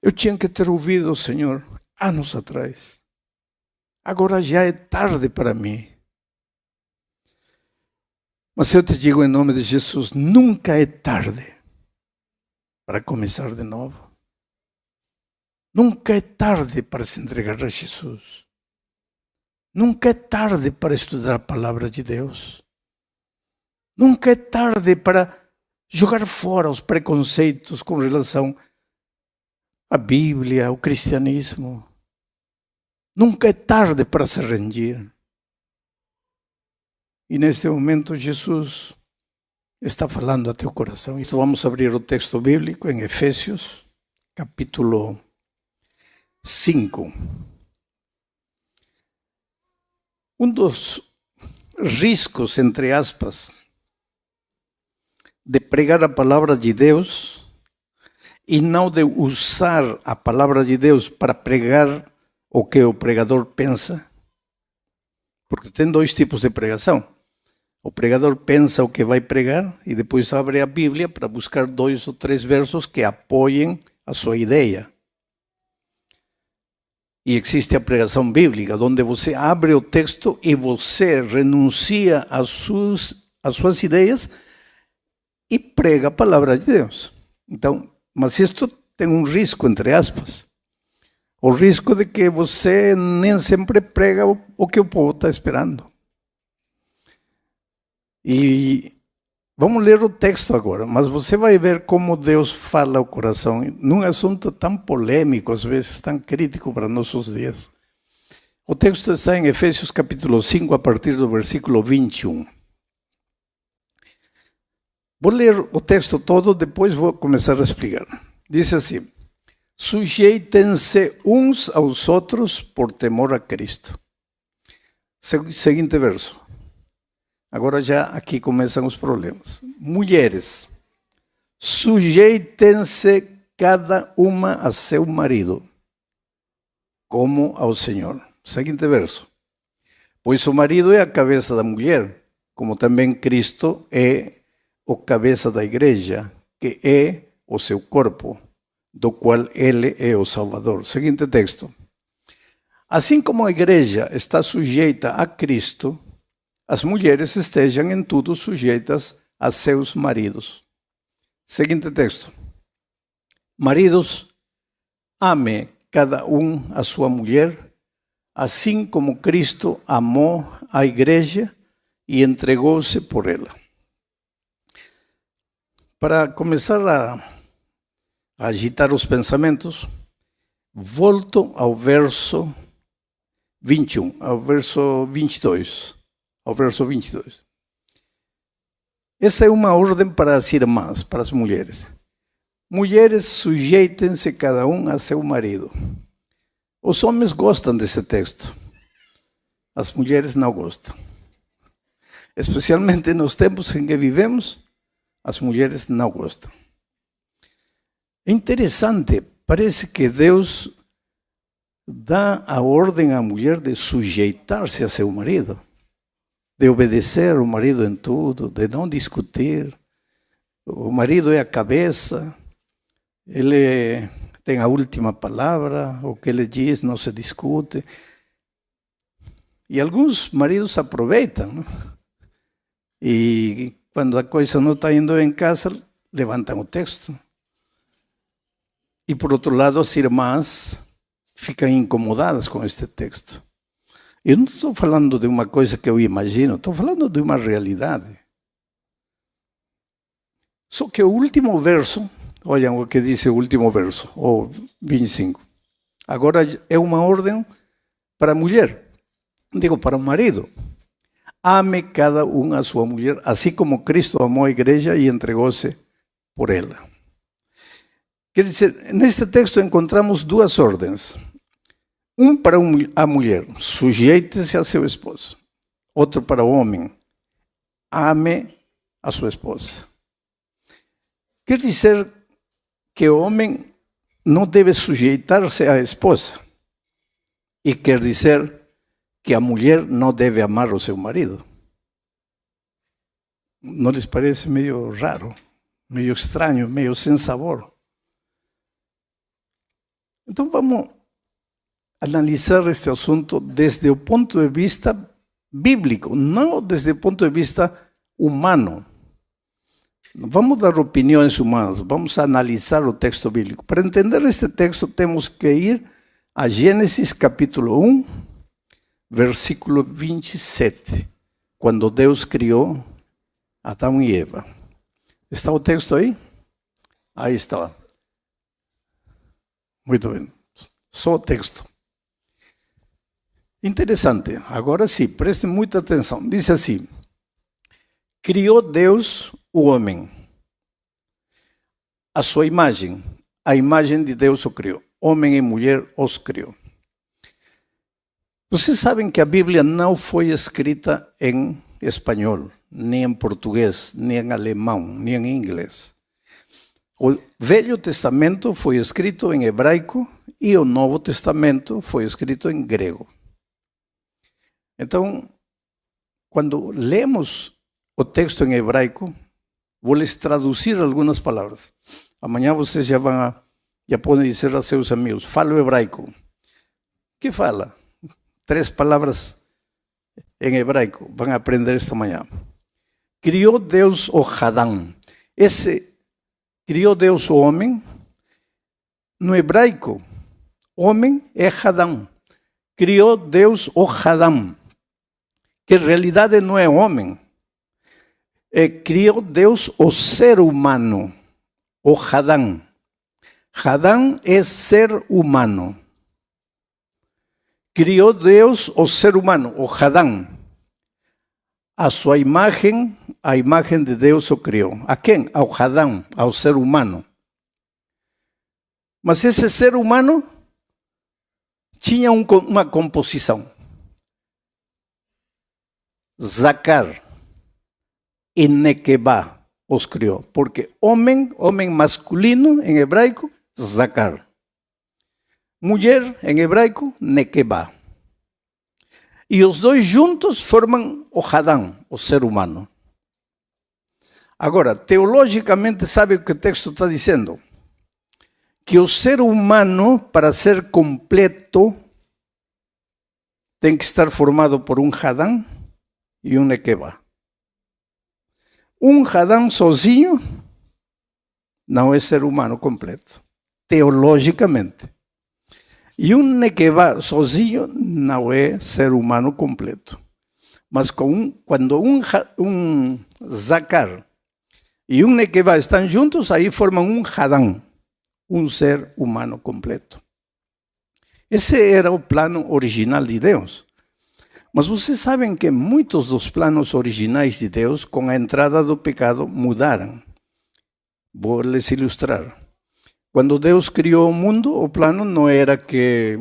Eu tinha que ter ouvido o Senhor anos atrás. Agora já é tarde para mim. Mas eu te digo em nome de Jesus, nunca é tarde para começar de novo. Nunca é tarde para se entregar a Jesus. Nunca é tarde para estudar a palavra de Deus. Nunca é tarde para jogar fora os preconceitos com relação à Bíblia, ao cristianismo. Nunca é tarde para se rendir. E neste momento Jesus está falando a teu coração. Então vamos abrir o texto bíblico em Efésios, capítulo 5. Um dos riscos, entre aspas, de pregar a palavra de Deus e não de usar a palavra de Deus para pregar o que o pregador pensa, porque tem dois tipos de pregação. O pregador pensa o que vai pregar e depois abre a Bíblia para buscar 2 ou 3 versos que apoiem a sua ideia. E existe a pregação bíblica, onde você abre o texto e você renuncia às suas ideias e prega a palavra de Deus. Então, mas isto tem um risco, entre aspas. O risco de que você nem sempre prega o que o povo está esperando. E vamos ler o texto agora, mas você vai ver como Deus fala ao coração, num assunto tão polêmico, às vezes tão crítico para nossos dias. O texto está em Efésios capítulo 5, a partir do versículo 21. Vou ler o texto todo, depois vou começar a explicar. Diz assim: sujeitem-se uns aos outros por temor a Cristo. Seguinte verso. Agora já aqui começam os problemas. Mulheres, sujeitem-se cada uma a seu marido, como ao Senhor. Seguinte verso. Pois o marido é a cabeça da mulher, como também Cristo é o cabeça da igreja, que é o seu corpo, do qual ele é o Salvador. Seguinte texto. Assim como a igreja está sujeita a Cristo, as mulheres estejam em tudo sujeitas a seus maridos. Seguinte texto. Maridos, ame cada um a sua mulher, assim como Cristo amou a igreja e entregou-se por ela. Para começar a agitar os pensamentos, volto ao verso 21, ao verso 22. Ao verso 22. Essa é uma ordem para as irmãs, para as mulheres. Mulheres, sujeitem-se cada um a seu marido. Os homens gostam desse texto. As mulheres não gostam. Especialmente nos tempos em que vivemos, as mulheres não gostam. É interessante, parece que Deus dá a ordem à mulher de sujeitar-se a seu marido, de obedecer o marido em tudo, de não discutir. O marido é a cabeça, ele tem a última palavra, o que ele diz não se discute. E alguns maridos aproveitam, não? E quando a coisa não está indo em casa, levantam o texto. E por outro lado, as irmãs ficam incomodadas com este texto. Eu não estou falando de uma coisa que eu imagino, estou falando de uma realidade. Só que o último verso, olhem o que diz o último verso, o 25. Agora é uma ordem para a mulher, digo, para o marido. Ame cada um a sua mulher, assim como Cristo amou a igreja e entregou-se por ela. Quer dizer, neste texto encontramos 2 ordens. Um para a mulher, sujeite-se a seu esposo. Outro para o homem, ame a sua esposa. Quer dizer que o homem não deve sujeitar-se à esposa. E quer dizer que a mulher não deve amar o seu marido. Não lhes parece meio raro, meio estranho, meio sem sabor? Então vamos analisar este assunto desde o ponto de vista bíblico, não desde o ponto de vista humano. Não vamos dar opiniões humanas, vamos analisar o texto bíblico. Para entender este texto temos que ir a Gênesis capítulo 1, versículo 27, quando Deus criou Adão e Eva. Está o texto aí? Aí está. Muito bem. Só o texto. Interessante. Agora sim, prestem muita atenção. Diz assim: criou Deus o homem. A sua imagem. A imagem de Deus o criou. Homem e mulher os criou. Vocês sabem que a Bíblia não foi escrita em espanhol, nem em português, nem em alemão, nem em inglês. O Velho Testamento foi escrito em hebraico e o Novo Testamento foi escrito em grego. Então, quando lemos o texto em hebraico, vou lhes traduzir algumas palavras. Amanhã vocês já podem dizer a seus amigos: falo hebraico. Que fala? 3 palavras em hebraico. Vão aprender esta manhã. Criou Deus o Hadam. Criou Deus o homem. No hebraico, homem é Hadam. Criou Deus o Hadam, que em realidade não é homem. Criou Deus o ser humano, o Hadam. Hadam é ser humano. Criou Deus o ser humano, o Hadam. A sua imagem, a imagem de Deus o criou. A quem? Ao Hadam, ao ser humano. Mas esse ser humano tinha uma composição. Zakar e Nekebá os criou. Porque homem masculino em hebraico, Zakar. Mulher em hebraico, Nekebá. E os dois juntos formam o Hadam, o ser humano. Agora, teologicamente, sabe o que o texto está dizendo? Que o ser humano, para ser completo, tem que estar formado por um Hadam e um Nekebá. Um Hadam sozinho não é ser humano completo, teologicamente. E um Nekebá sozinho não é ser humano completo. Mas quando um Zakar e um Nekebá estão juntos, aí formam um Hadam, um ser humano completo. Esse era o plano original de Deus. Mas vocês sabem que muitos dos planos originais de Deus, com a entrada do pecado, mudaram. Vou lhes ilustrar. Quando Deus criou o mundo, o plano não era que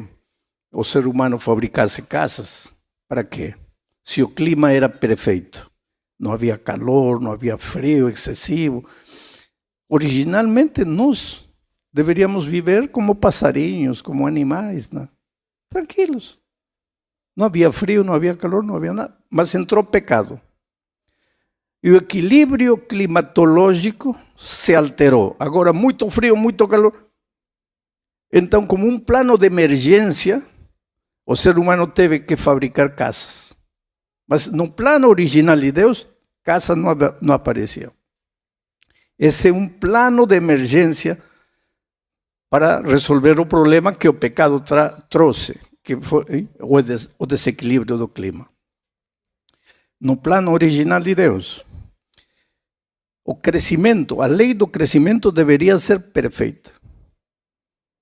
o ser humano fabricasse casas. Para quê? Se o clima era perfeito. Não havia calor, não havia frio excessivo. Originalmente, nós deveríamos viver como passarinhos, como animais, né? Tranquilos. Não havia frio, não havia calor, não havia nada. Mas entrou o pecado. E o equilíbrio climatológico se alterou. Agora, muito frio, muito calor. Então, como um plano de emergência, o ser humano teve que fabricar casas. Mas no plano original de Deus, casa não aparecia. Esse é um plano de emergência para resolver o problema que o pecado trouxe, que foi o desequilíbrio do clima. No plano original de Deus, o crescimento, a lei do crescimento deveria ser perfeita.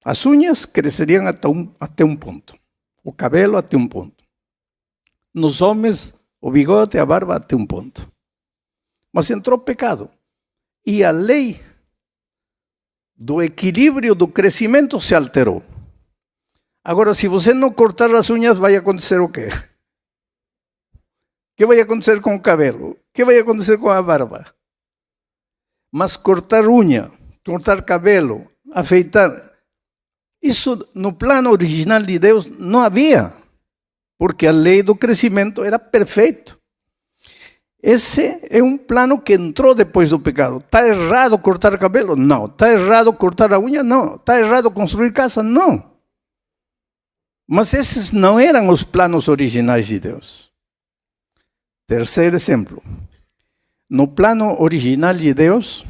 As unhas cresceriam até um ponto, o cabelo até um ponto. Nos homens, o bigode, a barba até um ponto. Mas entrou o pecado. E a lei do equilíbrio do crescimento se alterou. Agora, se você não cortar as unhas, vai acontecer o quê? O que vai acontecer com o cabelo? O que vai acontecer com a barba? Mas cortar unha, cortar cabelo, afeitar, isso no plano original de Deus não havia, porque a lei do crescimento era perfeita. Esse é um plano que entrou depois do pecado. Está errado cortar cabelo? Não. Está errado cortar a unha? Não. Está errado construir casa? Não. Mas esses não eram os planos originais de Deus. Terceiro exemplo. No plano original de Deus,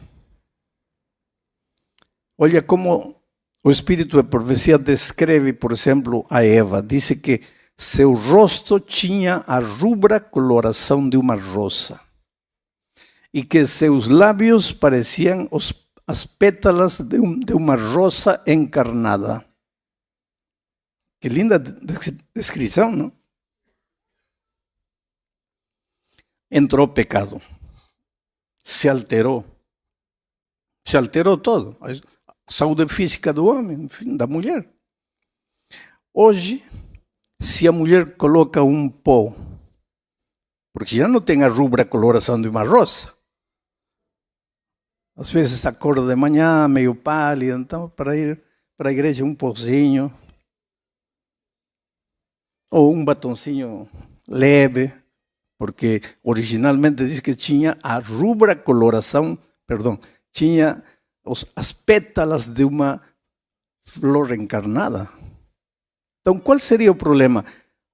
olha como o Espírito de Profecia descreve, por exemplo, a Eva. Diz que seu rosto tinha a rubra coloração de uma rosa e que seus lábios pareciam as pétalas de uma rosa encarnada. Que linda descrição, não? Entrou o pecado. Se alterou todo. A saúde física do homem, enfim, da mulher. Hoje, se a mulher coloca um pó, porque já não tem a rubra coloração de uma rosa, às vezes acorda de manhã meio pálida, então para ir para a igreja um pozinho, ou um batoncinho leve, porque originalmente diz que tinha a rubra coloração, tinha as pétalas de uma flor encarnada. Então, qual seria o problema,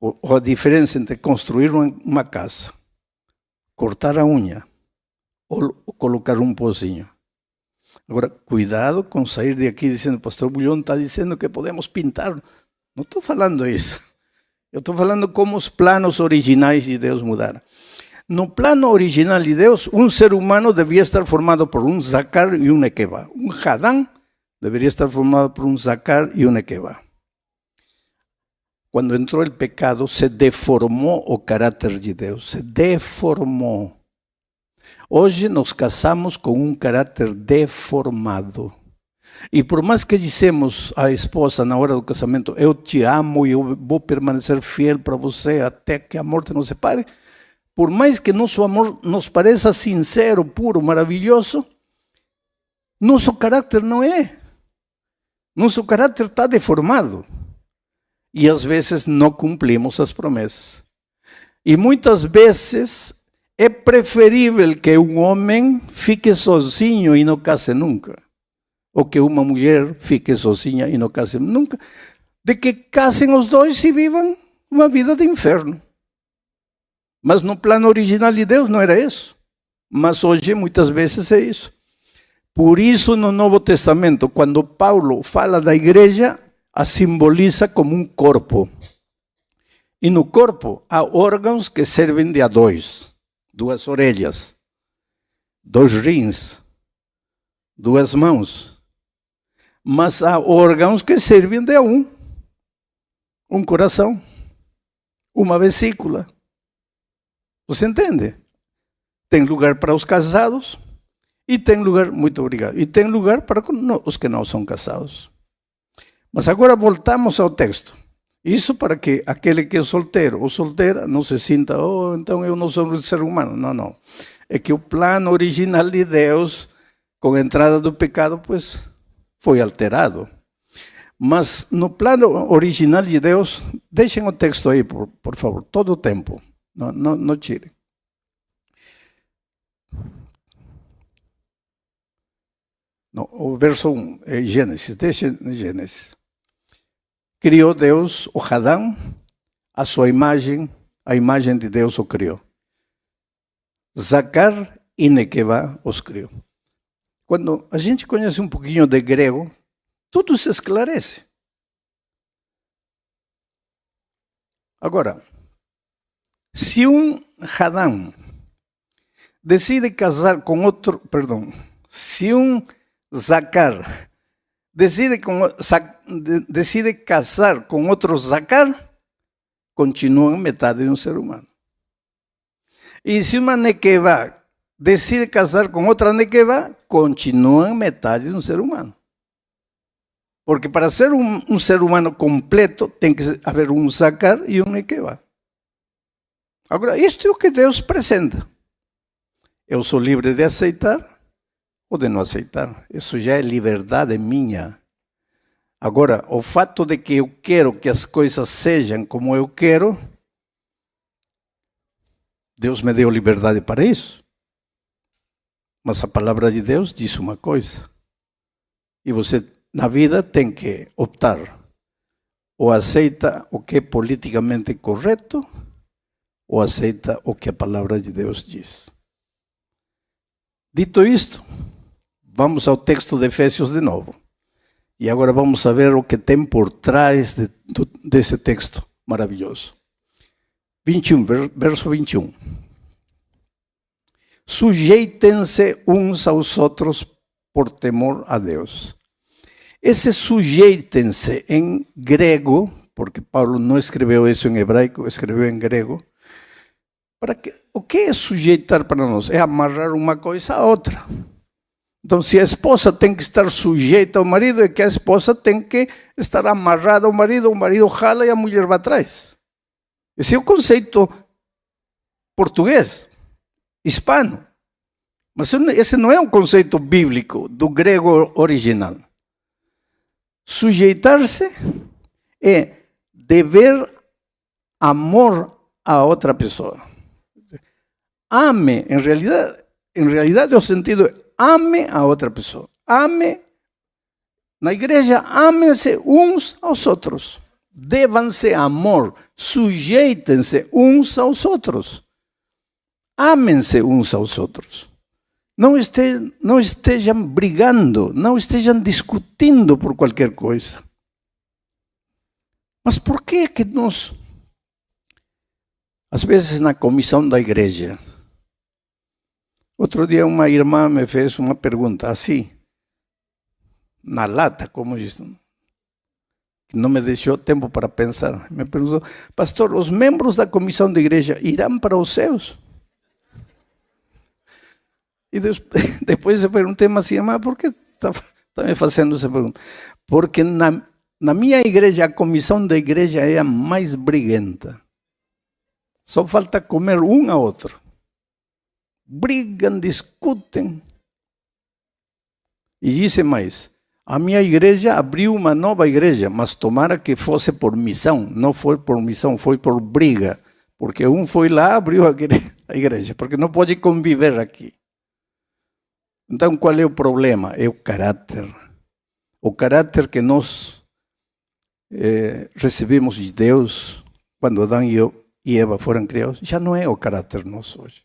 ou a diferença entre construir uma casa, cortar a unha, ou colocar um pozinho? Agora, cuidado com sair de aqui dizendo, pastor Bulhão está dizendo que podemos pintar. Não estou falando isso. Eu estou falando como os planos originais de Deus mudaram. No plano original de Deus, um ser humano devia estar formado por um Zacar e um Nequeba. Um Hadán deveria estar formado por um Zacar e um Nequeba. Quando entrou o pecado, se deformou o caráter de Deus. Se deformou. Hoje nos casamos com um caráter deformado. E por mais que dissemos à esposa na hora do casamento, eu te amo e eu vou permanecer fiel para você até que a morte nos separe, por mais que nosso amor nos pareça sincero, puro, maravilhoso, nosso caráter não é. Nosso caráter está deformado. E às vezes não cumprimos as promessas. E muitas vezes é preferível que um homem fique sozinho e não case nunca. Ou que uma mulher fique sozinha e não case nunca, de que casem os dois e vivam uma vida de inferno. Mas no plano original de Deus não era isso. Mas hoje muitas vezes é isso. Por isso no Novo Testamento, quando Paulo fala da igreja, a simboliza como um corpo. E no corpo há órgãos que servem de a dois. 2 orelhas, 2 rins, 2 mãos. Mas há órgãos que servem de um coração, uma vesícula. Você entende? Tem lugar para os casados e tem lugar, muito obrigado, e tem lugar para os que não são casados. Mas agora voltamos ao texto. Isso para que aquele que é solteiro ou solteira não se sinta, então eu não sou um ser humano. Não. É que o plano original de Deus, com a entrada do pecado, pues foi alterado. Mas no plano original de Deus, deixem o texto aí, por favor, todo o tempo. Não tirem. O verso 1, Gênesis, deixem Gênesis. Criou Deus o Hadán, a sua imagem, a imagem de Deus o criou. Zacar e Nequeba os criou. Quando a gente conhece um pouquinho de grego, tudo se esclarece. Agora, se um Hadán decide casar com outro, se um Zacar decide casar com outro Zacar, continua metade de um ser humano. E se uma Nequeba decide casar com outra Nequeba, continua metade de um ser humano. Porque para ser um ser humano completo, tem que haver um Zacar e um Nequeba. Agora, isto é o que Deus apresenta. Eu sou livre de aceitar ou de não aceitar. Isso já é liberdade minha. Agora, o fato de que eu quero que as coisas sejam como eu quero, Deus me deu liberdade para isso. Mas a palavra de Deus diz uma coisa. E você, na vida, tem que optar. ou aceita o que é politicamente correto, ou aceita o que a palavra de Deus diz. Dito isto, vamos ao texto de Efésios de novo. E agora vamos saber o que tem por trás desse texto maravilhoso. 21, verso 21. Sujeitem-se uns aos outros por temor a Deus. Esse sujeitem-se em grego, porque Paulo não escreveu isso em hebraico, escreveu em grego. O que é sujeitar para nós? É amarrar uma coisa à outra. Então, se a esposa tem que estar sujeita ao marido, é que a esposa tem que estar amarrada ao marido, o marido jala e a mulher vai atrás. Esse é o conceito português, hispano. Mas esse não é um conceito bíblico do grego original. Sujeitar-se é dever amor a outra pessoa. Ame, em realidade o sentido é ame a outra pessoa. Ame, na igreja, amem-se uns aos outros. Devam-se amor, sujeitem-se uns aos outros. Amem-se uns aos outros. Não estejam brigando, não estejam discutindo por qualquer coisa. Mas por que nós, às vezes na comissão da igreja, outro dia uma irmã me fez uma pergunta assim, na lata, como diz, que não me deixou tempo para pensar. Me perguntou: pastor, os membros da comissão da igreja irão para os céus? E depois eu perguntei, mas irmã, por que está me fazendo essa pergunta? Porque na minha igreja, a comissão da igreja é a mais briguenta. Só falta comer um a outro. Brigam, discutem. E disse mais: a minha igreja abriu uma nova igreja, mas tomara que fosse por missão. Não foi por missão, foi por briga. Porque um foi lá, abriu a igreja, porque não pode conviver aqui. Então, qual é o problema? É o caráter. O caráter que nós recebemos de Deus, quando Adão e Eva foram criados, já não é o caráter nosso hoje.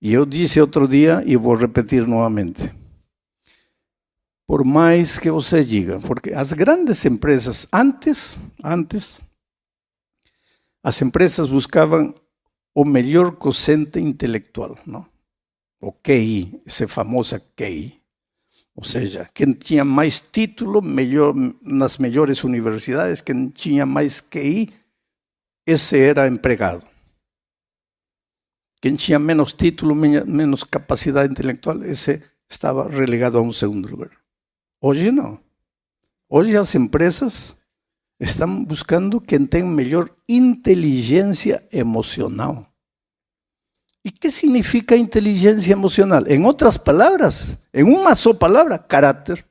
E eu disse outro dia, e vou repetir novamente. Por mais que você diga, porque as grandes empresas, antes, as empresas buscavam o melhor quociente intelectual, não? O QI, esse famoso QI. Ou seja, quem tinha mais título, melhor, nas melhores universidades, quem tinha mais QI, esse era empregado. Quem tinha menos título, menos capacidade intelectual, esse estava relegado a um segundo lugar. Hoje não. Hoje as empresas estão buscando quem tem melhor inteligência emocional. E que significa inteligência emocional? Em outras palavras, em uma só palavra, caráter.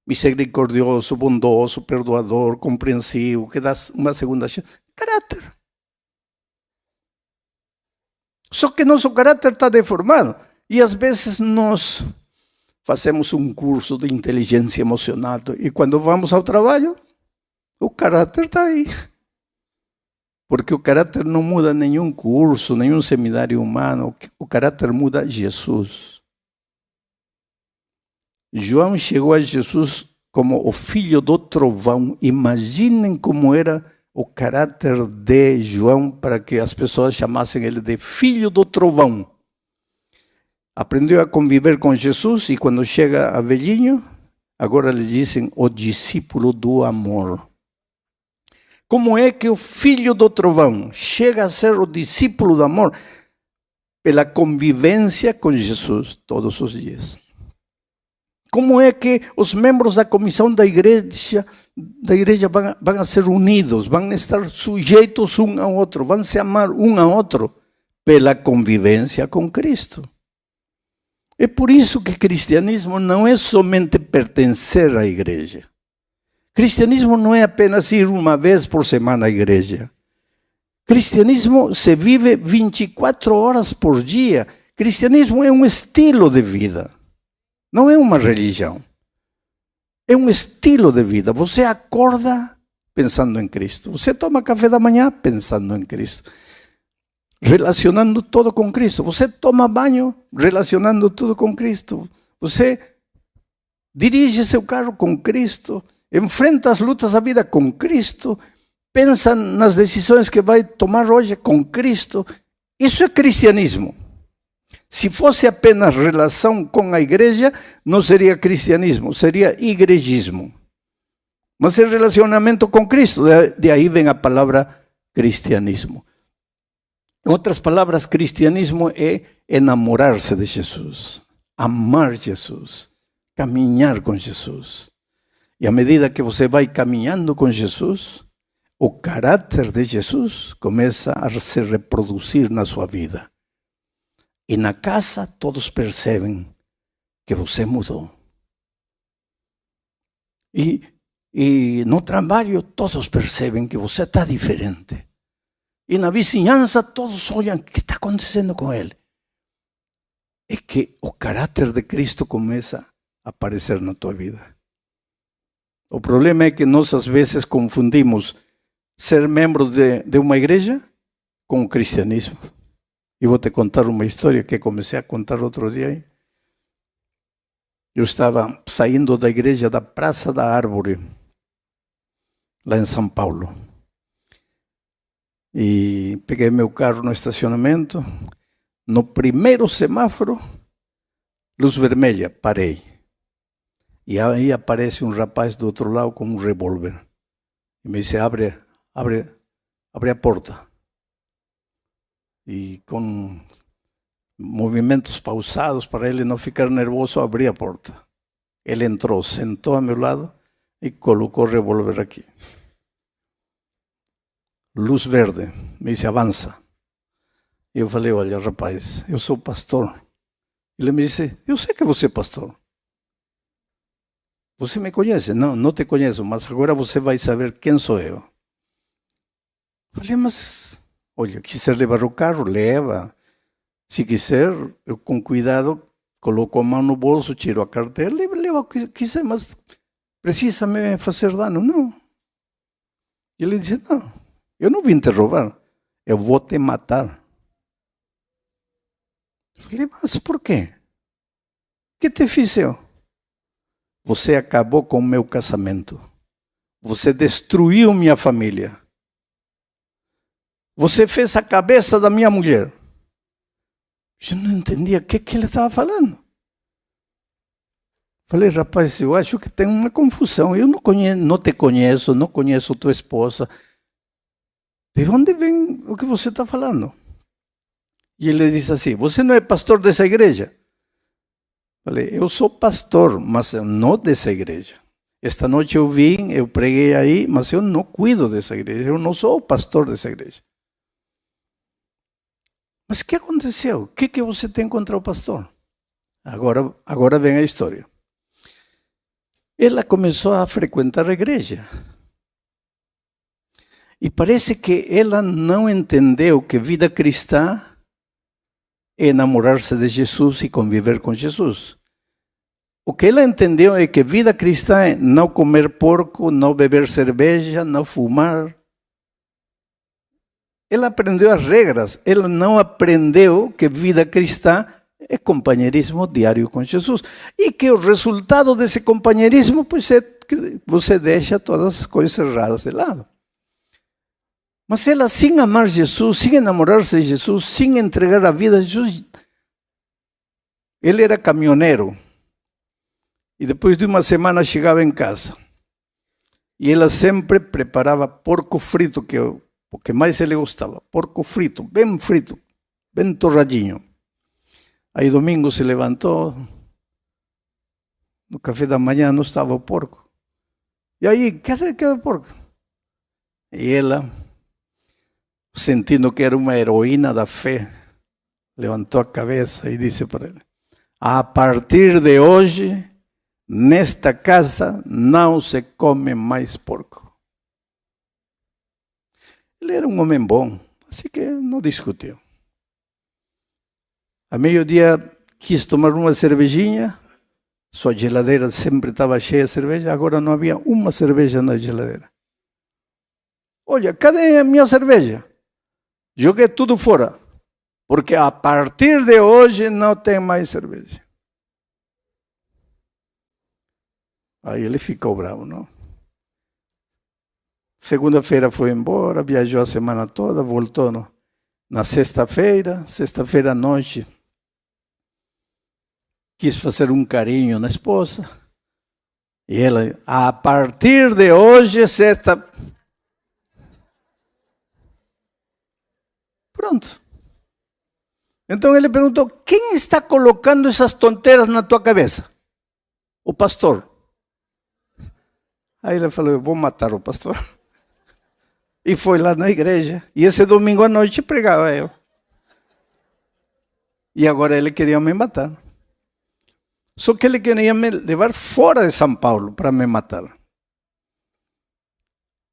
Misericordioso, bondoso, perdoador, compreensivo, que dá uma segunda chance. Caráter. Só que nosso caráter está deformado. E às vezes nós fazemos um curso de inteligência emocional e quando vamos ao trabalho, o caráter está aí. Porque o caráter não muda nenhum curso, nenhum seminário humano. O caráter muda Jesus. João chegou a Jesus como o filho do trovão. Imaginem como era o caráter de João para que as pessoas chamassem ele de filho do trovão. Aprendeu a conviver com Jesus e quando chega a velhinho, agora lhe dizem o discípulo do amor. Como é que o filho do trovão chega a ser o discípulo do amor? Pela convivência com Jesus todos os dias. Como é que os membros da comissão da igreja vão a ser unidos, vão estar sujeitos um ao outro, vão se amar um ao outro? Pela convivência com Cristo. É por isso que cristianismo não é somente pertencer à igreja. Cristianismo não é apenas ir uma vez por semana à igreja. Cristianismo se vive 24 horas por dia. Cristianismo é um estilo de vida. Não é uma religião. É um estilo de vida. Você acorda pensando em Cristo. Você toma café da manhã pensando em Cristo. Relacionando tudo com Cristo. Você toma banho relacionando tudo com Cristo. Você dirige seu carro com Cristo. Enfrenta as lutas da vida com Cristo. Pensa nas decisões que vai tomar hoje com Cristo. Isso é cristianismo. Se fosse apenas relação com a igreja, não seria cristianismo, seria igrejismo. Mas é relacionamento com Cristo, de aí vem a palavra cristianismo. Em outras palavras, cristianismo é enamorar-se de Jesus, amar Jesus, caminhar com Jesus. E à medida que você vai caminhando com Jesus, o caráter de Jesus começa a se reproduzir na sua vida. E na casa todos percebem que você mudou. E no trabalho todos percebem que você está diferente. E na vizinhança todos olham, o que está acontecendo com ele? É que o caráter de Cristo começa a aparecer na tua vida. O problema é que nós às vezes confundimos ser membro de uma igreja com o cristianismo. E vou te contar uma história que comecei a contar outro dia. Eu estava saindo da igreja da Praça da Árvore, lá em São Paulo. E peguei meu carro no estacionamento. No primeiro semáforo, luz vermelha, parei. E aí aparece um rapaz do outro lado com um revólver. E me disse, abre a porta. E com movimentos pausados para ele não ficar nervoso, abri a porta. Ele entrou, sentou a meu lado e colocou o revólver aqui. Luz verde, me disse, avança. E eu falei, olha rapaz, eu sou pastor. Ele me disse, eu sei que você é pastor. Você me conhece? Não, não te conheço, mas agora você vai saber quem sou eu. Falei, mas, olha, quiser levar o carro, leva. Se quiser, eu com cuidado coloco a mão no bolso, tiro a carteira, leva o que quiser, mas precisa me fazer dano? Não. E ele disse, não, eu não vim te roubar, eu vou te matar. Falei, mas por quê? O que te fiz eu? Você acabou com o meu casamento. Você destruiu minha família. Você fez a cabeça da minha mulher. Eu não entendia o que ele estava falando. Falei, rapaz, eu acho que tem uma confusão. Eu não te conheço, não conheço tua esposa. De onde vem o que você está falando? E ele disse assim, você não é pastor dessa igreja? Falei, eu sou pastor, mas não dessa igreja. Esta noite eu vim, eu preguei aí, mas eu não cuido dessa igreja, eu não sou o pastor dessa igreja. Mas o que aconteceu? O que você tem contra o pastor? Agora vem a história. Ela começou a frequentar a igreja. E parece que ela não entendeu que vida cristã é enamorar-se de Jesus e conviver com Jesus. O que ela entendeu é que vida cristã é não comer porco, não beber cerveja, não fumar. Ela aprendeu as regras, ela não aprendeu que vida cristã é companheirismo diário com Jesus. E que o resultado desse companheirismo pois é que você deixa todas as coisas erradas de lado. Mas ela, sem amar Jesus, sem enamorar-se de Jesus, sem entregar a vida a Jesus, ele era caminhoneiro. E depois de uma semana chegava em casa. E ela sempre preparava porco frito, que o que mais ele gostava. Porco frito, bem torradinho. Aí domingo se levantou, no café da manhã não estava o porco. E aí, cadê o porco? E ela, sentindo que era uma heroína da fé, levantou a cabeça e disse para ele, a partir de hoje, nesta casa não se come mais porco. Ele era um homem bom, assim que não discutiu. A meio-dia quis tomar uma cervejinha, Sua geladeira sempre estava cheia de cerveja, agora não havia uma cerveja na geladeira. Olha, cadê a minha cerveja? Joguei tudo fora, porque a partir de hoje não tem mais cerveja. Aí ele ficou bravo, não? Segunda-feira foi embora, viajou a semana toda, voltou na sexta-feira à noite, quis fazer um carinho na esposa, e ela, a partir de hoje, sexta... Pronto. Então ele perguntou, quem está colocando essas tonteiras na tua cabeça? O pastor. Aí ele falou, eu vou matar o pastor. E foi lá na igreja. E esse domingo à noite pregava eu. E agora ele queria me matar. Só que ele queria me levar fora de São Paulo para me matar.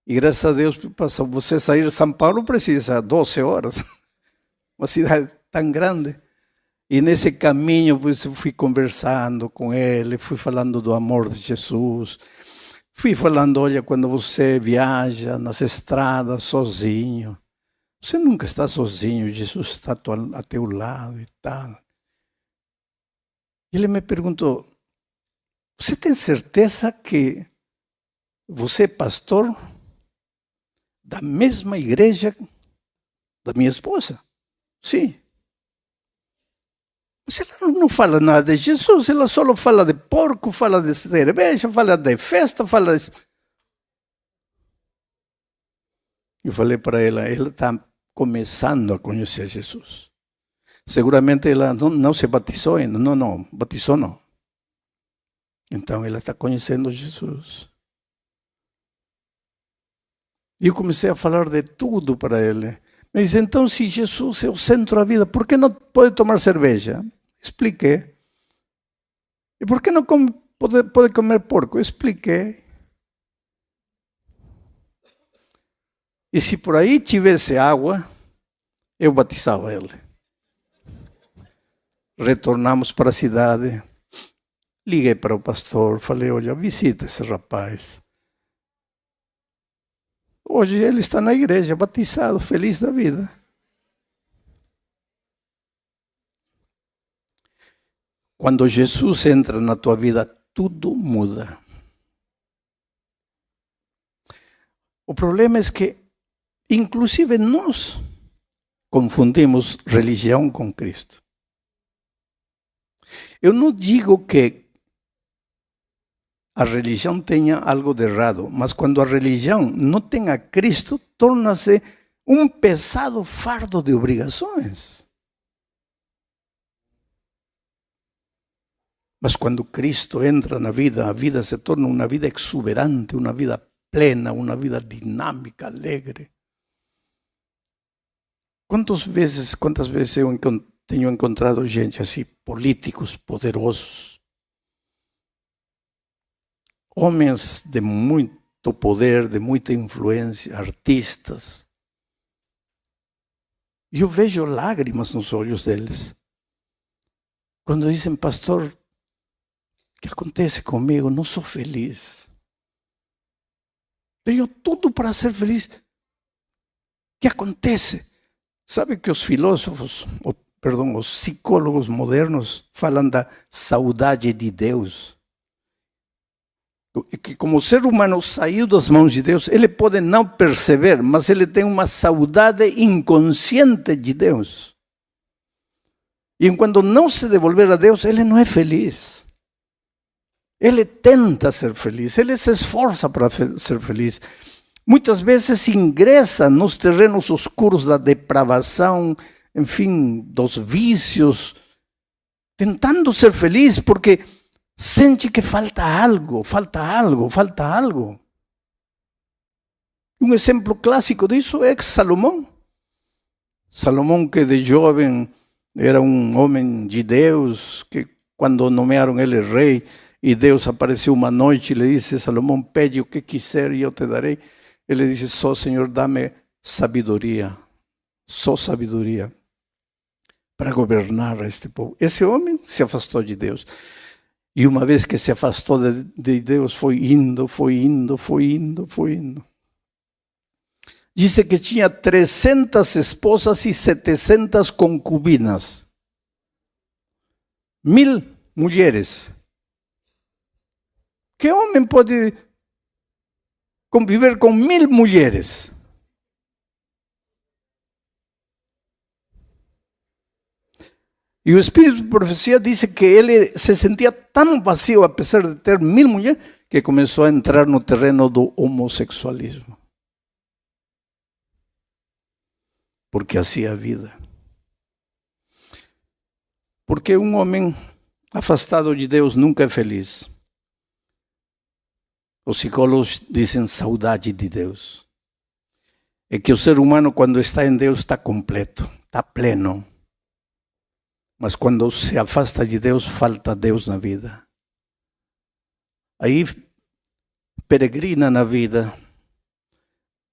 E graças a Deus, para você sair de São Paulo precisa 12 horas. Uma cidade tão grande. E nesse caminho eu fui conversando com ele, fui falando do amor de Jesus. Fui falando, olha, quando você viaja nas estradas sozinho, você nunca está sozinho, Jesus está a teu lado e tal. Ele me perguntou, você tem certeza que você é pastor da mesma igreja da minha esposa? Sim. Mas ela não fala nada de Jesus, ela só fala de porco, fala de cerveja, fala de festa, fala de... Eu falei para ela está começando a conhecer Jesus. Seguramente ela não se batizou ainda, não, batizou não. Então ela está conhecendo Jesus. E eu comecei a falar de tudo para ele. Me disse, então se Jesus é o centro da vida, por que não pode tomar cerveja? Expliquei. E por que não pode comer porco? Expliquei. E se por aí tivesse água, eu batizava ele. Retornamos para a cidade. Liguei para o pastor, falei, olha, visita esse rapaz. Hoje ele está na igreja, batizado, feliz da vida. Quando Jesus entra na tua vida, tudo muda. O problema é que, inclusive, nós confundimos religião com Cristo. Eu não digo que a religião tenha algo de errado, mas quando a religião não tem a Cristo, torna-se um pesado fardo de obrigações. Mas quando Cristo entra na vida, a vida se torna uma vida exuberante, uma vida plena, uma vida dinâmica, alegre. Quantas vezes eu tenho encontrado gente assim, políticos poderosos, homens de muito poder, de muita influência, artistas. E eu vejo lágrimas nos olhos deles. Quando dizem, pastor, o que acontece comigo? Não sou feliz. Tenho tudo para ser feliz. O que acontece? Sabe que os filósofos, os psicólogos modernos falam da saudade de Deus. Que como o ser humano saiu das mãos de Deus, ele pode não perceber, mas ele tem uma saudade inconsciente de Deus. E enquanto não se devolver a Deus, ele não é feliz. Ele tenta ser feliz, ele se esforça para ser feliz. Muitas vezes ingressa nos terrenos escuros da depravação, enfim, dos vícios, tentando ser feliz porque sente que falta algo. Um exemplo clássico disso é Salomão. Salomão, que de jovem era um homem de Deus, que quando nomearam ele rei, e Deus apareceu uma noite e lhe disse, Salomão, pede o que quiser e eu te darei. Ele disse, só Senhor, dá-me sabedoria, só sabedoria para governar este povo. Esse homem se afastou de Deus. E uma vez que se afastou de Deus, foi indo. Diz que tinha 300 esposas e 700 concubinas. 1000 mulheres. Que homem pode conviver com 1000 mulheres? E o espírito de profecia diz que ele se sentia tão vazio, apesar de ter 1000 mulheres, que começou a entrar no terreno do homossexualismo. Porque assim é a vida. Porque um homem afastado de Deus nunca é feliz. Os psicólogos dizem saudade de Deus. É que o ser humano, quando está em Deus, está completo, está pleno. Mas quando se afasta de Deus, falta Deus na vida. Aí peregrina na vida.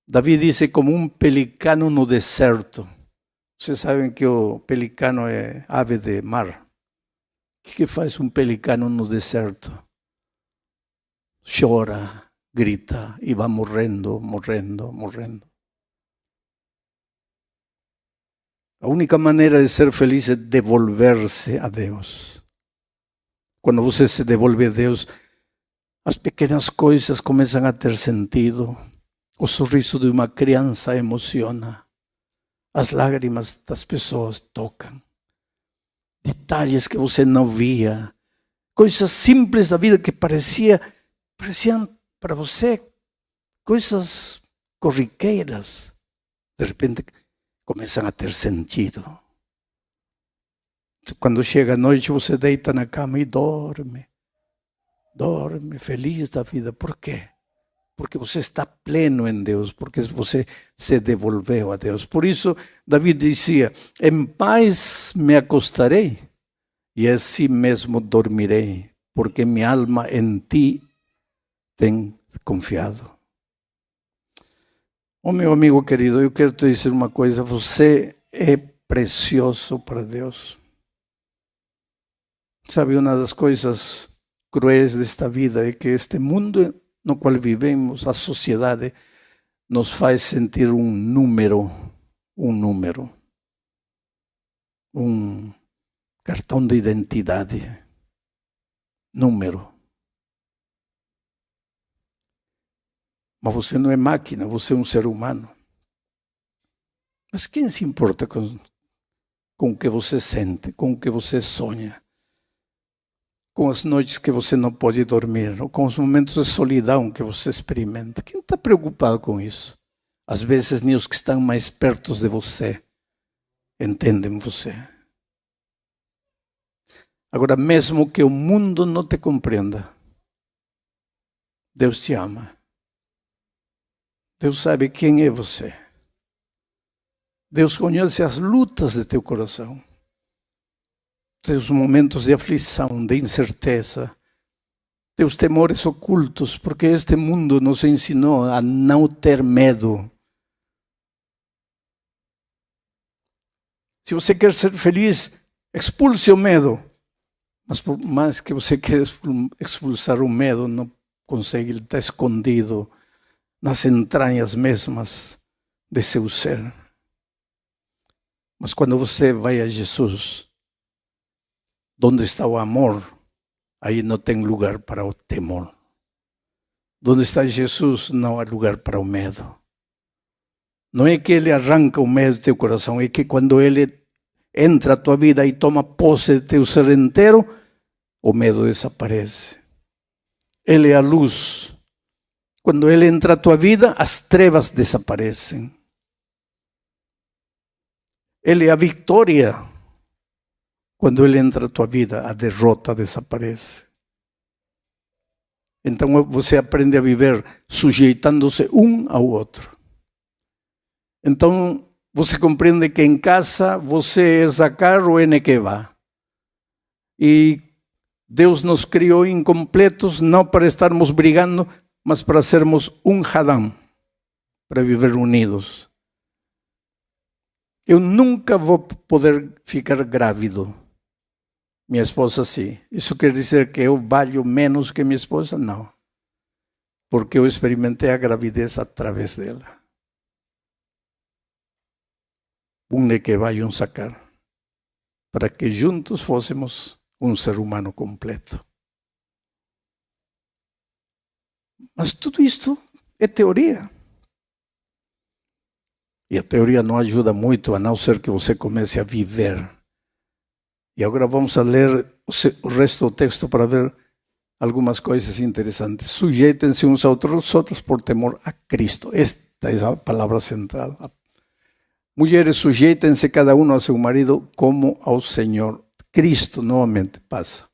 Davi disse como um pelicano no deserto. Vocês sabem que o pelicano é ave de mar. O que faz um pelicano no deserto? Chora, grita e vai morrendo. A única maneira de ser feliz é devolver-se a Deus. Quando você se devolve a Deus, as pequenas coisas começam a ter sentido. O sorriso de uma criança emociona. As lágrimas das pessoas tocam. Detalhes que você não via. Coisas simples da vida que pareciam para você coisas corriqueiras. De repente começam a ter sentido. Quando chega a noite, você deita na cama e dorme. Dorme, feliz da vida. Por quê? Porque você está pleno em Deus, porque você se devolveu a Deus. Por isso, Davi dizia, em paz me acostarei e assim mesmo dormirei, porque minha alma em ti tem confiado. Oh, meu amigo querido, eu quero te dizer uma coisa, você é precioso para Deus. Sabe, uma das coisas cruéis desta vida é que este mundo no qual vivemos, a sociedade, nos faz sentir um número, um cartão de identidade, número. Mas você não é máquina, você é um ser humano. Mas quem se importa com o que você sente, com o que você sonha? Com as noites que você não pode dormir, ou com os momentos de solidão que você experimenta. Quem está preocupado com isso? Às vezes nem os que estão mais perto de você entendem você. Agora, mesmo que o mundo não te compreenda, Deus te ama. Deus sabe quem é você. Deus conhece as lutas de teu coração. Teus momentos de aflição, de incerteza, teus temores ocultos, porque este mundo nos ensinou a não ter medo. Se você quer ser feliz, expulse o medo. Mas por mais que você queira expulsar o medo, não consegue, ele está escondido nas entranhas mesmas de seu ser. Mas quando você vai a Jesus, onde está o amor, aí não tem lugar para o temor. Onde está Jesus, não há lugar para o medo. Não é que ele arranca o medo do teu coração, é que quando ele entra na tua vida e toma posse do teu ser inteiro, o medo desaparece. Ele é a luz. Quando ele entra na tua vida, as trevas desaparecem. Ele é a vitória. Quando ele entra na tua vida, a derrota desaparece. Então você aprende a viver sujeitando-se um ao outro. Então você compreende que em casa você é Zacar ou Enequeba. E Deus nos criou incompletos, não para estarmos brigando, mas para sermos um Hadam, para viver unidos. Eu nunca vou poder ficar grávido. Minha esposa sim. Isso quer dizer que eu valho menos que minha esposa? Não. Porque eu experimentei a gravidez através dela. Um de que vai um sacar. Para que juntos fôssemos um ser humano completo. Mas tudo isto é teoria. E a teoria não ajuda muito, a não ser que você comece a viver. E agora vamos a ler o resto do texto para ver algumas coisas interessantes. Sujeitem-se uns aos outros por temor a Cristo. Esta é a palavra central. Mulheres, sujeitem-se cada um a seu marido como ao Senhor. Cristo, novamente, passa.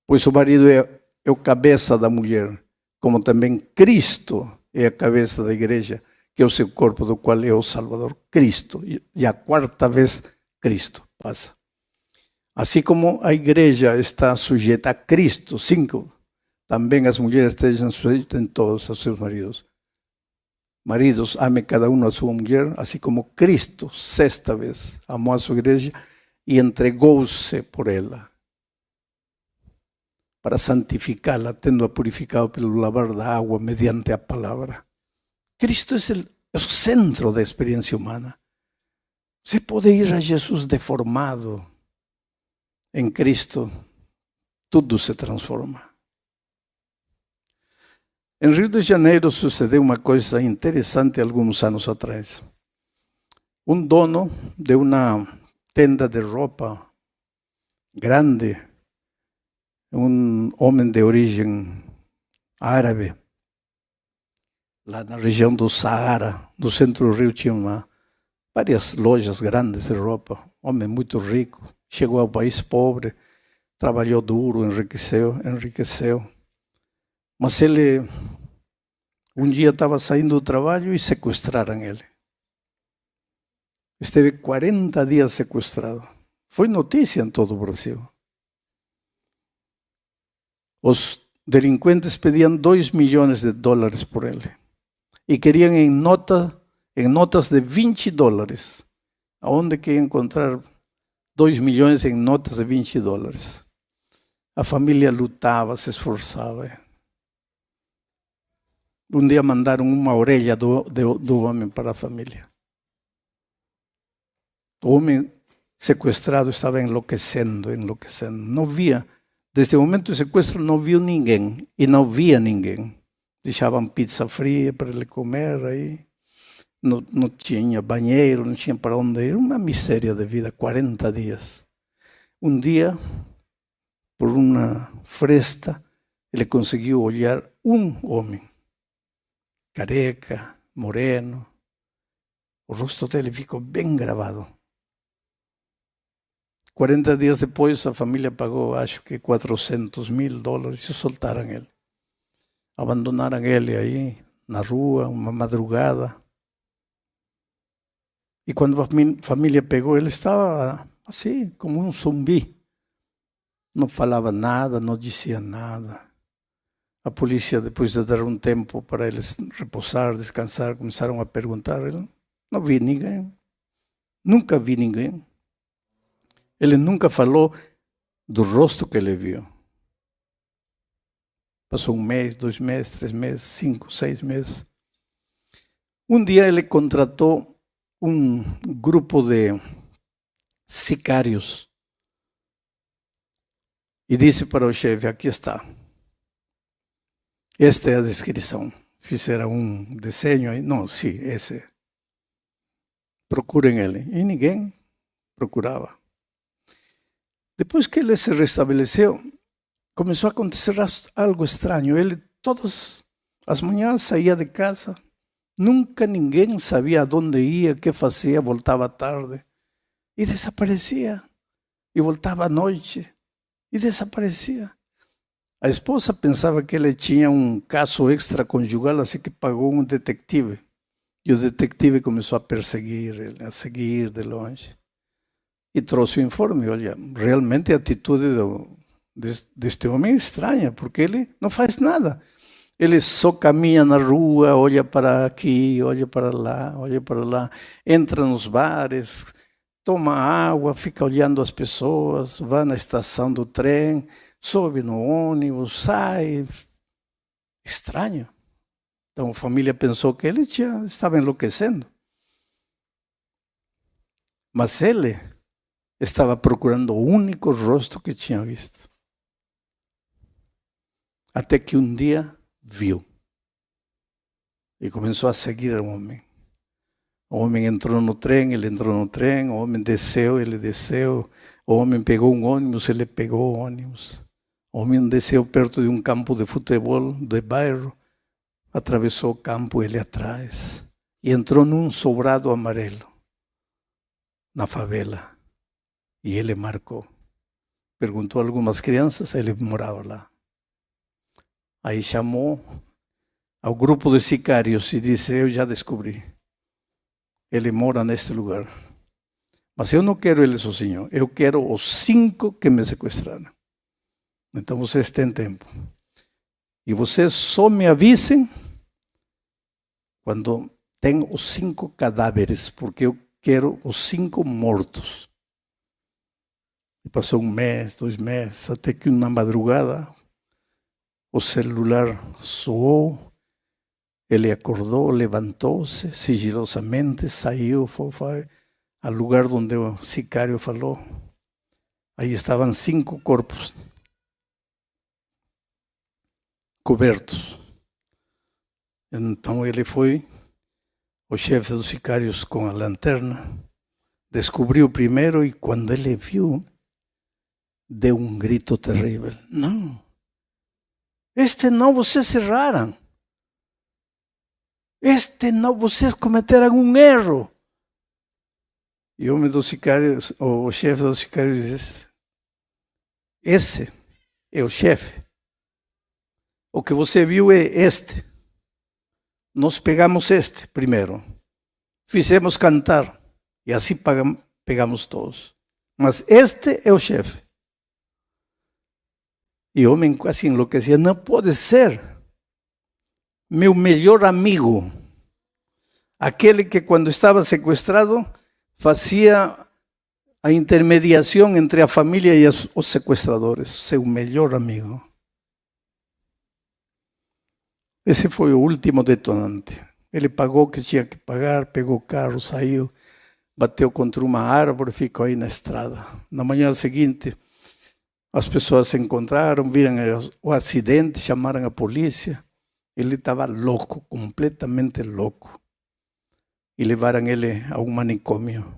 Pois o marido é o cabeça da mulher, como também Cristo é a cabeça da igreja, que é o seu corpo, do qual é o Salvador. Cristo. E a quarta vez, Cristo passa. Assim como a igreja está sujeita a Cristo, 5, também as mulheres estejam sujeitas em todos aos seus maridos. Maridos, amem cada um a sua mulher, assim como Cristo, 6ª vez, amou a sua igreja e entregou-se por ela, para santificá-la, tendo-a purificado pelo lavar da água mediante a palavra. Cristo é o centro da experiência humana. Você pode ir a Jesus deformado. Em Cristo, tudo se transforma. Em Rio de Janeiro sucedeu uma coisa interessante alguns anos atrás. Um dono de uma tenda de roupa grande, um homem de origem árabe, lá na região do Saara, no centro do Rio, tinha várias lojas grandes de roupa, homem muito rico. Chegou ao país pobre, trabalhou duro, enriqueceu. Mas ele, um dia estava saindo do trabalho e sequestraram ele. Esteve 40 dias sequestrado. Foi notícia em todo o Brasil. Os delinquentes pediam $2 milhões por ele. E queriam em notas de $20. Aonde que ia encontrar 2 milhões em notas de $20. A família lutava, se esforçava. Um dia mandaram uma orelha do homem para a família. O homem sequestrado estava enlouquecendo. Não via, desde o momento do sequestro não viu ninguém e não via ninguém. Deixavam pizza fria para ele comer aí. Não tinha banheiro, não tinha para onde ir. Uma miséria de vida, 40 dias. Um dia, por uma fresta, ele conseguiu olhar um homem. Careca, moreno. O rosto dele ficou bem gravado. 40 dias depois, a família pagou, acho que $400 mil e soltaram ele. Abandonaram ele aí, na rua, uma madrugada. E quando a família pegou, ele estava assim, como um zumbi. Não falava nada, não dizia nada. A polícia, depois de dar um tempo para eles repousar, descansar, começaram a perguntar. Ele não vi ninguém. Nunca vi ninguém. Ele nunca falou do rosto que ele viu. Passou 1 mês, 2 meses, 3 meses, 5, 6 meses. Um dia ele contratou um grupo de sicários e disse para o chefe: aqui está. Esta é a descrição. Fizeram um desenho aí. Não, sim, esse. Procurem ele. E ninguém procurava. Depois que ele se restabeleceu, começou a acontecer algo estranho. Ele, todas as manhãs, saía de casa. Nunca ninguém sabia aonde ia, o que fazia, voltava tarde. E desaparecia. E voltava à noite. E desaparecia. A esposa pensava que ele tinha um caso extraconjugal, assim que pagou um detetive. E o detetive começou a perseguir ele, a seguir de longe. E trouxe o informe. Olha, realmente a atitude deste homem é estranha, porque ele não faz nada. Ele só caminha na rua, olha para aqui, olha para lá, entra nos bares, toma água, fica olhando as pessoas, vai na estação do trem, sobe no ônibus, sai. Estranho. Então a família pensou que ele estava enlouquecendo. Mas ele estava procurando o único rosto que tinha visto. Até que um dia viu. E começou a seguir o homem. O homem entrou no trem, ele entrou no trem. O homem desceu, ele desceu. O homem pegou um ônibus, ele pegou o ônibus. O homem desceu perto de um campo de futebol, de bairro. Atravessou o campo, ele atrás. E entrou num sobrado amarelo. Na favela. E ele marcou. Perguntou a algumas crianças, ele morava lá. Aí chamou ao grupo de sicários e disse, eu já descobri. Ele mora neste lugar. Mas eu não quero ele sozinho. Eu quero os 5 que me sequestraram. Então vocês têm tempo. E vocês só me avisem quando tem os 5 cadáveres, porque eu quero os 5 mortos. E passou 1 mês, 2 meses, até que na madrugada o celular soou. Ele acordou, levantou-se sigilosamente, saiu, foi ao lugar onde o sicário falou. Aí estavam 5 corpos cobertos. Então ele foi, o chefe dos sicários com a lanterna, descobriu primeiro e quando ele viu, deu um grito terrível. Não, este não, vocês erraram. Este não, vocês cometeram um erro. E o homem dos sicários, o chefe dos sicários disse, esse é o chefe. O que você viu é este. Nós pegamos este primeiro. Fizemos cantar. E assim pegamos todos. Mas este é o chefe. E o homem quase enlouquecia. Não pode ser. Meu melhor amigo. Aquele que quando estava sequestrado fazia a intermediação entre a família e os sequestradores. Seu melhor amigo. Esse foi o último detonante. Ele pagou o que tinha que pagar, pegou o carro, saiu, bateu contra uma árvore, ficou aí na estrada. Na manhã seguinte, as pessoas se encontraram, viram o acidente, chamaram a polícia. Ele estava louco, completamente louco. E levaram ele a um manicômio.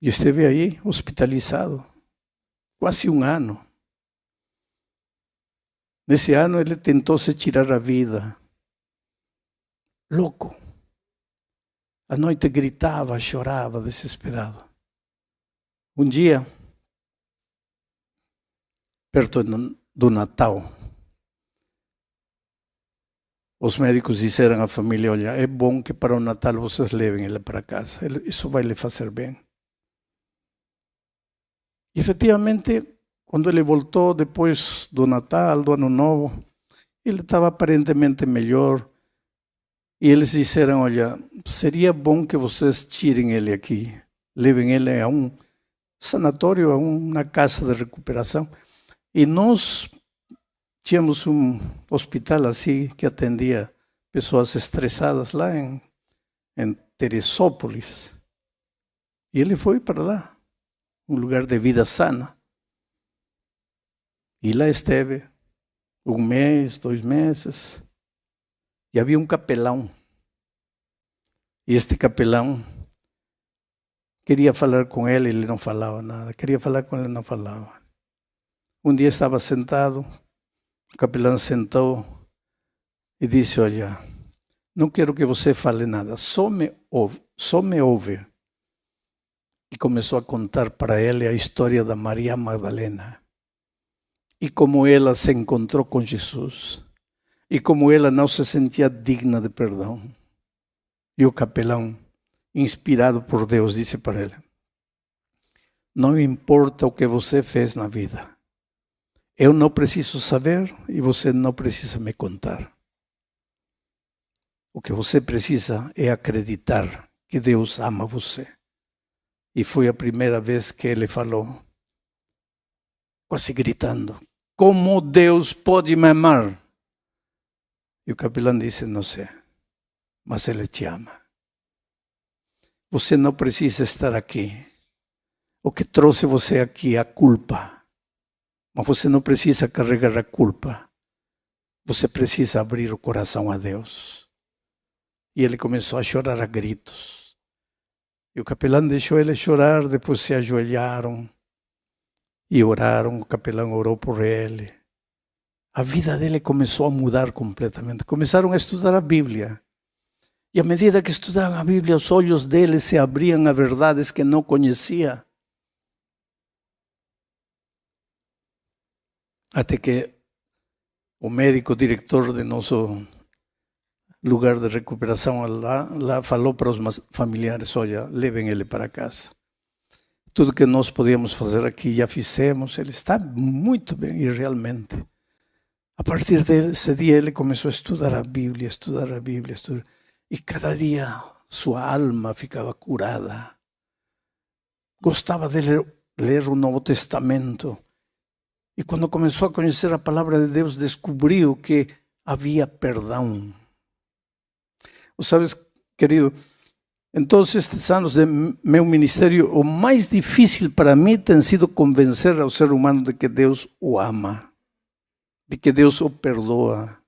E esteve aí hospitalizado, quase 1 ano. Nesse ano ele tentou se tirar a vida. Louco. À noite gritava, chorava, desesperado. Um dia, perto do Natal, os médicos disseram à família, olha, é bom que para o Natal vocês levem ele para casa. Isso vai lhe fazer bem. E efetivamente, quando ele voltou depois do Natal, do Ano Novo, ele estava aparentemente melhor. E eles disseram, olha, seria bom que vocês tirem ele aqui, levem ele a um sanatório, a uma casa de recuperação. E nós tínhamos um hospital assim que atendia pessoas estressadas lá em Teresópolis. E ele foi para lá, um lugar de vida sana. E lá esteve 1 mês, 2 meses. E havia um capelão. E este capelão queria falar com ele não falava nada. Queria falar com ele, não falava. Um dia estava sentado, o capelão sentou e disse, olha, não quero que você fale nada, só me ouve. E começou a contar para ele a história da Maria Magdalena. E como ela se encontrou com Jesus. E como ela não se sentia digna de perdão. E o capelão, inspirado por Deus, disse para ele, não importa o que você fez na vida. Eu não preciso saber e você não precisa me contar. O que você precisa é acreditar que Deus ama você. E foi a primeira vez que ele falou, quase gritando, como Deus pode me amar? E o capelão disse, não sei, mas Ele te ama. Você não precisa estar aqui. O que trouxe você aqui é a culpa. Mas você não precisa carregar a culpa. Você precisa abrir o coração a Deus. E ele começou a chorar a gritos. E o capelão deixou ele chorar, depois se ajoelharam e oraram. O capelão orou por ele. A vida dele começou a mudar completamente. Começaram a estudar a Bíblia. E à medida que estudavam a Bíblia, os olhos dele se abriam a verdades que não conhecia. Até que o médico diretor de nosso lugar de recuperação lá falou para os familiares, olha, levem ele para casa. Tudo que nós podíamos fazer aqui já fizemos, ele está muito bem, e realmente. A partir desse dia ele começou a estudar a Bíblia, e cada dia sua alma ficava curada. Gostava de ler o Novo Testamento. E quando começou a conhecer a palavra de Deus, descobriu que havia perdão. Sabes, querido, em todos estes anos de meu ministério, o mais difícil para mim tem sido convencer ao ser humano de que Deus o ama, de que Deus o perdoa.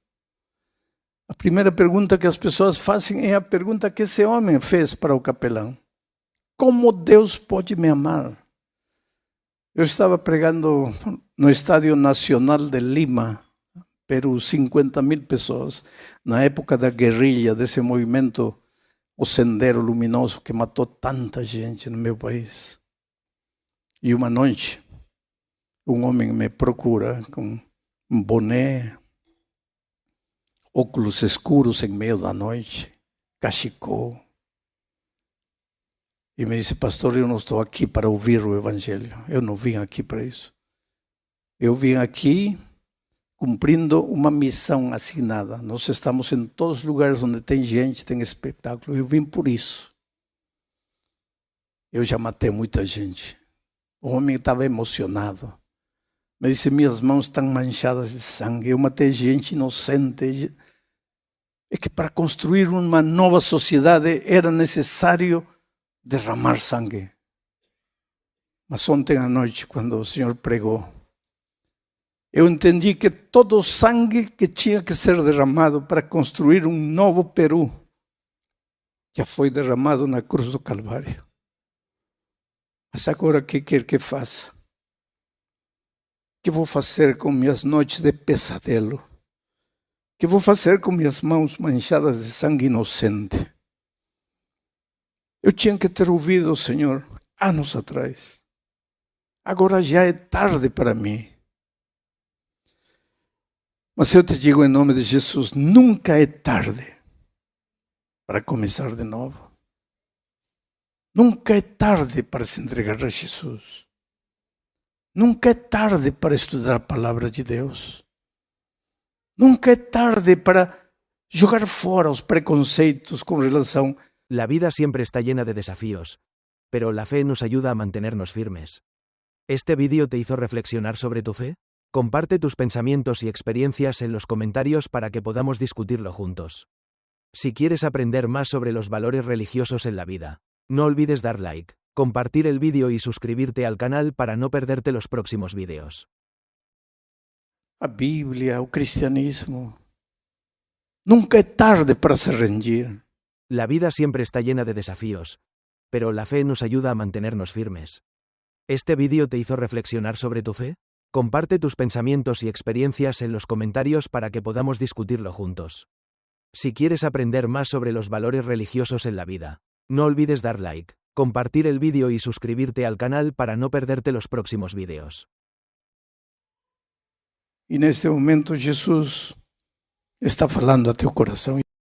A primeira pergunta que as pessoas fazem é a pergunta que esse homem fez para o capelão. Como Deus pode me amar? Eu estava pregando no Estádio Nacional de Lima, Peru, 50.000 pessoas, na época da guerrilha, desse movimento, o Sendero Luminoso, que matou tanta gente no meu país. E uma noite, um homem me procura com um boné, óculos escuros em meio da noite, cachecol. E me disse, pastor, eu não estou aqui para ouvir o Evangelho. Eu não vim aqui para isso. Eu vim aqui cumprindo uma missão assinada. Nós estamos em todos os lugares onde tem gente, tem espetáculo. Eu vim por isso. Eu já matei muita gente. O homem estava emocionado. Me disse, minhas mãos estão manchadas de sangue. Eu matei gente inocente. É que para construir uma nova sociedade era necessário derramar sangue. Mas ontem à noite, quando o Senhor pregou, eu entendi que todo o sangue que tinha que ser derramado para construir um novo Peru já foi derramado na cruz do Calvário. Mas agora o que quer que faça? O que vou fazer com minhas noites de pesadelo? O que vou fazer com minhas mãos manchadas de sangue inocente? Eu tinha que ter ouvido o Senhor anos atrás. Agora já é tarde para mim. Mas eu te digo em nome de Jesus, nunca é tarde para começar de novo. Nunca é tarde para se entregar a Jesus. Nunca é tarde para estudar a palavra de Deus. Nunca é tarde para jogar fora os preconceitos com relação. La vida siempre está llena de desafíos, pero la fe nos ayuda a mantenernos firmes. ¿Este vídeo te hizo reflexionar sobre tu fe? Comparte tus pensamientos y experiencias en los comentarios para que podamos discutirlo juntos. Si quieres aprender más sobre los valores religiosos en la vida, no olvides dar like, compartir el vídeo y suscribirte al canal para no perderte los próximos vídeos. A Bíblia, o cristianismo. Nunca é tarde para se rendir. La vida siempre está llena de desafíos, pero la fe nos ayuda a mantenernos firmes. ¿Este vídeo te hizo reflexionar sobre tu fe? Comparte tus pensamientos y experiencias en los comentarios para que podamos discutirlo juntos. Si quieres aprender más sobre los valores religiosos en la vida, no olvides dar like, compartir el vídeo y suscribirte al canal para no perderte los próximos vídeos. E neste momento Jesus está falando a teu coração.